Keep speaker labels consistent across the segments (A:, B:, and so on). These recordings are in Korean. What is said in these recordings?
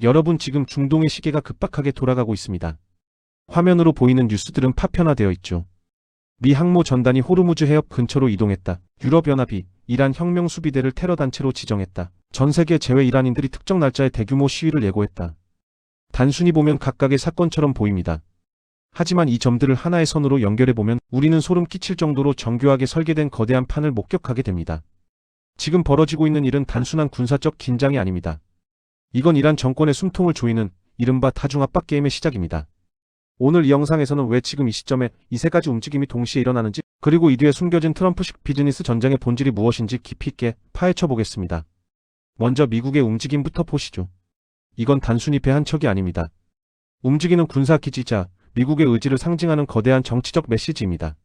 A: 여러분, 지금 중동의 시계가 급박하게 돌아가고 있습니다. 화면으로 보이는 뉴스들은 파편화되어 있죠. 미 항모 전단이 호르무즈 해협 근처로 이동했다. 유럽연합이 이란 혁명수비대를 테러단체로 지정했다. 전 세계 제외 이란인들이 특정 날짜에 대규모 시위를 예고했다. 단순히 보면 각각의 사건처럼 보입니다. 하지만 이 점들을 하나의 선으로 연결해보면 우리는 소름 끼칠 정도로 정교하게 설계된 거대한 판을 목격하게 됩니다. 지금 벌어지고 있는 일은 단순한 군사적 긴장이 아닙니다. 이건 이란 정권의 숨통을 조이는 이른바 다중압박 게임의 시작입니다. 오늘 이 영상에서는 왜 지금 이 시점에 이 세 가지 움직임이 동시에 일어나는지, 그리고 이 뒤에 숨겨진 트럼프식 비즈니스 전쟁의 본질이 무엇인지 깊이 있게 파헤쳐 보겠습니다. 먼저 미국의 움직임부터 보시죠. 이건 단순히 배 한 척이 아닙니다. 움직이는 군사기지이자 미국의 의지를 상징하는 거대한 정치적 메시지입니다.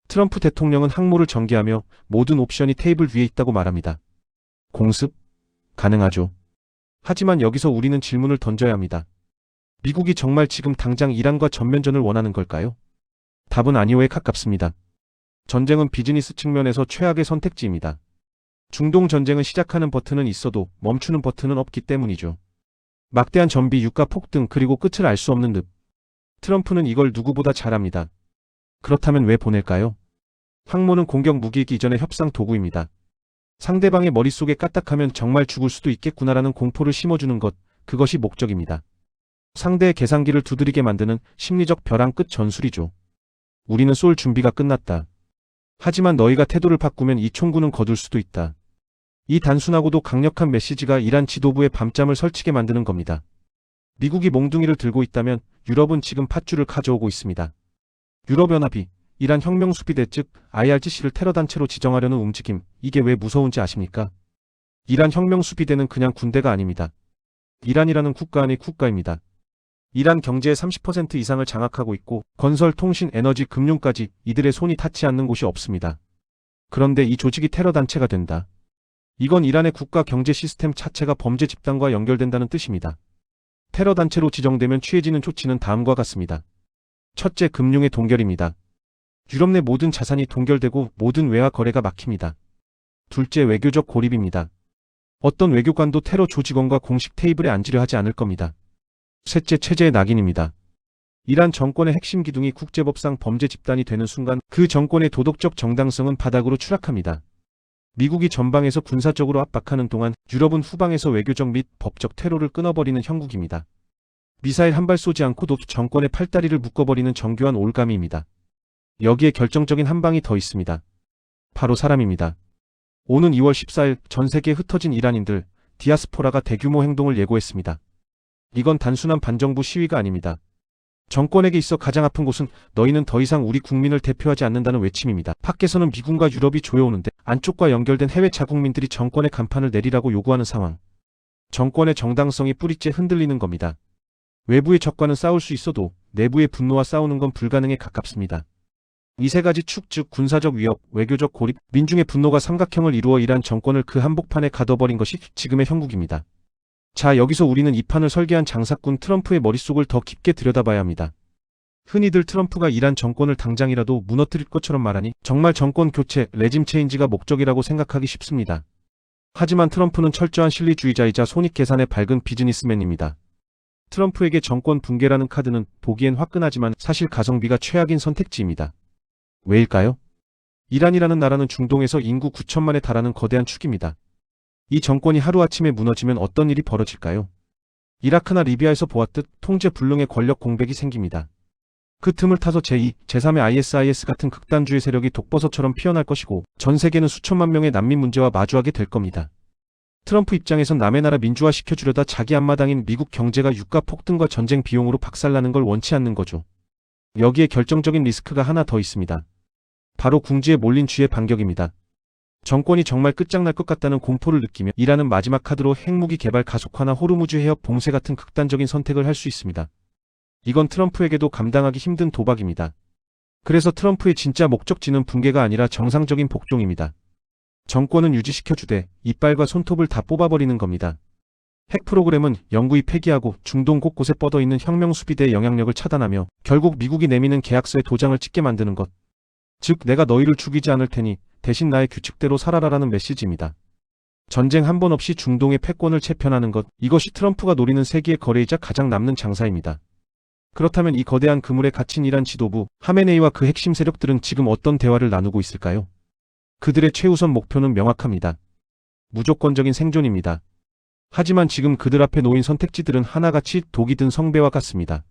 A: 트럼프 대통령은 항모를 전개하며 모든 옵션이 테이블 위에 있다고 말합니다. 공습? 가능하죠. 하지만 여기서 우리는 질문을 던져야 합니다. 미국이 정말 지금 당장 이란과 전면전을 원하는 걸까요? 답은 아니오에 가깝습니다. 전쟁은 비즈니스 측면에서 최악의 선택지입니다. 중동 전쟁은 시작하는 버튼은 있어도 멈추는 버튼은 없기 때문이죠. 막대한 전비, 유가 폭등, 그리고 끝을 알 수 없는 늪. 트럼프는 이걸 누구보다 잘합니다. 그렇다면 왜 보낼까요? 항모는 공격 무기이기 이전의 협상 도구입니다. 상대방의 머릿속에 까딱하면 정말 죽을 수도 있겠구나라는 공포를 심어주는 것, 그것이 목적입니다. 상대의 계산기를 두드리게 만드는 심리적 벼랑 끝 전술이죠. 우리는 쏠 준비가 끝났다. 하지만 너희가 태도를 바꾸면 이 총구는 거둘 수도 있다. 이 단순하고도 강력한 메시지가 이란 지도부의 밤잠을 설치게 만드는 겁니다. 미국이 몽둥이를 들고 있다면 유럽은 지금 팥줄을 가져오고 있습니다. 유럽연합이 이란 혁명수비대 즉 IRGC를 테러단체로 지정하려는 움직임, 이게 왜 무서운지 아십니까? 이란 혁명수비대는 그냥 군대가 아닙니다. 이란이라는 국가 안의 국가입니다. 이란 경제의 30% 이상을 장악하고 있고 건설, 통신, 에너지, 금융까지 이들의 손이 닿지 않는 곳이 없습니다. 그런데 이 조직이 테러단체가 된다. 이건 이란의 국가 경제 시스템 자체가 범죄 집단과 연결된다는 뜻입니다. 테러단체로 지정되면 취해지는 조치는 다음과 같습니다. 첫째, 금융의 동결입니다. 유럽 내 모든 자산이 동결되고 모든 외화 거래가 막힙니다. 둘째, 외교적 고립입니다. 어떤 외교관도 테러 조직원과 공식 테이블에 앉으려 하지 않을 겁니다. 셋째, 체제의 낙인입니다. 이란 정권의 핵심 기둥이 국제법상 범죄 집단이 되는 순간 그 정권의 도덕적 정당성은 바닥으로 추락합니다. 미국이 전방에서 군사적으로 압박하는 동안 유럽은 후방에서 외교적 및 법적 테러를 끊어버리는 형국입니다. 미사일 한 발 쏘지 않고도 정권의 팔다리를 묶어버리는 정교한 올가미입니다. 여기에 결정적인 한 방이 더 있습니다. 바로 사람입니다. 오는 2월 14일 전 세계에 흩어진 이란인들, 디아스포라가 대규모 행동을 예고했습니다. 이건 단순한 반정부 시위가 아닙니다. 정권에게 있어 가장 아픈 곳은 너희는 더 이상 우리 국민을 대표하지 않는다는 외침입니다. 밖에서는 미군과 유럽이 조여오는데 안쪽과 연결된 해외 자국민들이 정권의 간판을 내리라고 요구하는 상황. 정권의 정당성이 뿌리째 흔들리는 겁니다. 외부의 적과는 싸울 수 있어도 내부의 분노와 싸우는 건 불가능에 가깝습니다. 이 세 가지 축, 즉 군사적 위협, 외교적 고립, 민중의 분노가 삼각형을 이루어 이란 정권을 그 한복판에 가둬버린 것이 지금의 형국입니다. 자, 여기서 우리는 이 판을 설계한 장사꾼 트럼프의 머릿속을 더 깊게 들여다봐야 합니다. 흔히들 트럼프가 이란 정권을 당장이라도 무너뜨릴 것처럼 말하니 정말 정권 교체, 레짐 체인지가 목적이라고 생각하기 쉽습니다. 하지만 트럼프는 철저한 실리주의자이자 손익계산의 밝은 비즈니스맨입니다. 트럼프에게 정권 붕괴라는 카드는 보기엔 화끈하지만 사실 가성비가 최악인 선택지입니다. 왜일까요? 이란이라는 나라는 중동에서 인구 9천만에 달하는 거대한 축입니다. 이 정권이 하루아침에 무너지면 어떤 일이 벌어질까요? 이라크나 리비아에서 보았듯 통제불능의 권력 공백이 생깁니다. 그 틈을 타서 제2, 제3의 ISIS 같은 극단주의 세력이 독버섯처럼 피어날 것이고 전 세계는 수천만 명의 난민 문제와 마주하게 될 겁니다. 트럼프 입장에선 남의 나라 민주화시켜주려다 자기 앞마당인 미국 경제가 유가 폭등과 전쟁 비용으로 박살나는 걸 원치 않는 거죠. 여기에 결정적인 리스크가 하나 더 있습니다. 바로 궁지에 몰린 쥐의 반격입니다. 정권이 정말 끝장날 것 같다는 공포를 느끼며 이란은 마지막 카드로 핵무기 개발 가속화나 호르무즈 해협 봉쇄 같은 극단적인 선택을 할 수 있습니다. 이건 트럼프에게도 감당하기 힘든 도박입니다. 그래서 트럼프의 진짜 목적지는 붕괴가 아니라 정상적인 복종입니다. 정권은 유지시켜주되 이빨과 손톱을 다 뽑아버리는 겁니다. 핵 프로그램은 영구히 폐기하고 중동 곳곳에 뻗어있는 혁명수비대의 영향력을 차단하며 결국 미국이 내미는 계약서에 도장을 찍게 만드는 것. 즉, 내가 너희를 죽이지 않을 테니 대신 나의 규칙대로 살아라라는 메시지입니다. 전쟁 한 번 없이 중동의 패권을 채편하는 것, 이것이 트럼프가 노리는 세계의 거래이자 가장 남는 장사입니다. 그렇다면 이 거대한 그물에 갇힌 이란 지도부, 하메네이와 그 핵심 세력들은 지금 어떤 대화를 나누고 있을까요? 그들의 최우선 목표는 명확합니다. 무조건적인 생존입니다. 하지만 지금 그들 앞에 놓인 선택지들은 하나같이 독이 든 성배와 같습니다.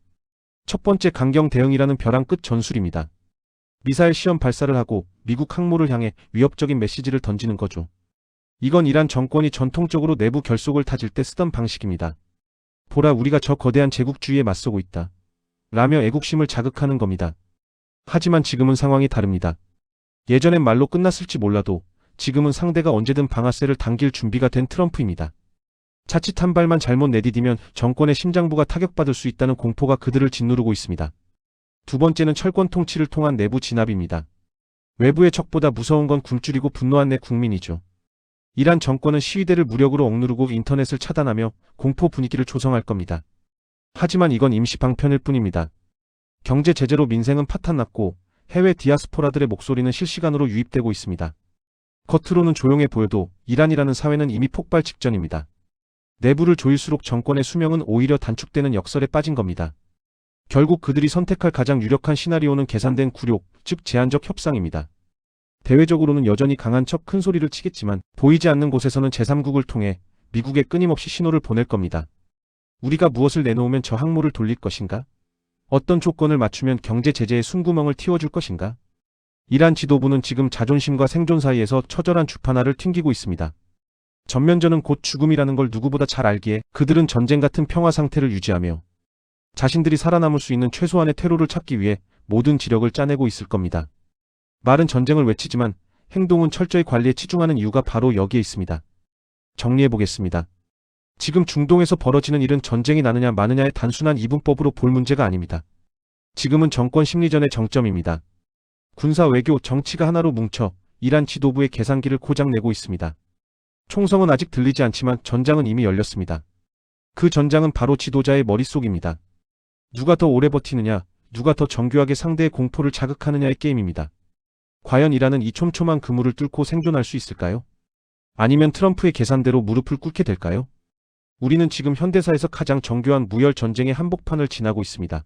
A: 첫 번째, 강경 대응이라는 벼랑 끝 전술입니다. 미사일 시험 발사를 하고 미국 항모를 향해 위협적인 메시지를 던지는 거죠. 이건 이란 정권이 전통적으로 내부 결속을 다질 때 쓰던 방식입니다. 보라, 우리가 저 거대한 제국주의에 맞서고 있다 라며 애국심을 자극하는 겁니다. 하지만 지금은 상황이 다릅니다. 예전엔 말로 끝났을지 몰라도 지금은 상대가 언제든 방아쇠를 당길 준비가 된 트럼프입니다. 자칫 한 발만 잘못 내디디면 정권의 심장부가 타격받을 수 있다는 공포가 그들을 짓누르고 있습니다. 두 번째는 철권 통치를 통한 내부 진압입니다. 외부의 적보다 무서운 건 굶주리고 분노한 내 국민이죠. 이란 정권은 시위대를 무력으로 억누르고 인터넷을 차단하며 공포 분위기를 조성할 겁니다. 하지만 이건 임시 방편일 뿐입니다. 경제 제재로 민생은 파탄났고 해외 디아스포라들의 목소리는 실시간으로 유입되고 있습니다. 겉으로는 조용해 보여도 이란이라는 사회는 이미 폭발 직전입니다. 내부를 조일수록 정권의 수명은 오히려 단축되는 역설에 빠진 겁니다. 결국 그들이 선택할 가장 유력한 시나리오는 계산된 굴욕, 즉 제한적 협상입니다. 대외적으로는 여전히 강한 척 큰 소리를 치겠지만 보이지 않는 곳에서는 제3국을 통해 미국에 끊임없이 신호를 보낼 겁니다. 우리가 무엇을 내놓으면 저 항모를 돌릴 것인가? 어떤 조건을 맞추면 경제 제재의 숨구멍을 틔워줄 것인가? 이란 지도부는 지금 자존심과 생존 사이에서 처절한 주판화를 튕기고 있습니다. 전면전은 곧 죽음이라는 걸 누구보다 잘 알기에 그들은 전쟁 같은 평화 상태를 유지하며 자신들이 살아남을 수 있는 최소한의 퇴로를 찾기 위해 모든 지력을 짜내고 있을 겁니다. 말은 전쟁을 외치지만 행동은 철저히 관리에 치중하는 이유가 바로 여기에 있습니다. 정리해보겠습니다. 지금 중동에서 벌어지는 일은 전쟁이 나느냐 마느냐의 단순한 이분법으로 볼 문제가 아닙니다. 지금은 정권 심리전의 정점입니다. 군사, 외교, 정치가 하나로 뭉쳐 이란 지도부의 계산기를 고장내고 있습니다. 총성은 아직 들리지 않지만 전장은 이미 열렸습니다. 그 전장은 바로 지도자의 머릿속입니다. 누가 더 오래 버티느냐, 누가 더 정교하게 상대의 공포를 자극하느냐의 게임입니다. 과연 이란은 이 촘촘한 그물을 뚫고 생존할 수 있을까요? 아니면 트럼프의 계산대로 무릎을 꿇게 될까요? 우리는 지금 현대사에서 가장 정교한 무혈 전쟁의 한복판을 지나고 있습니다.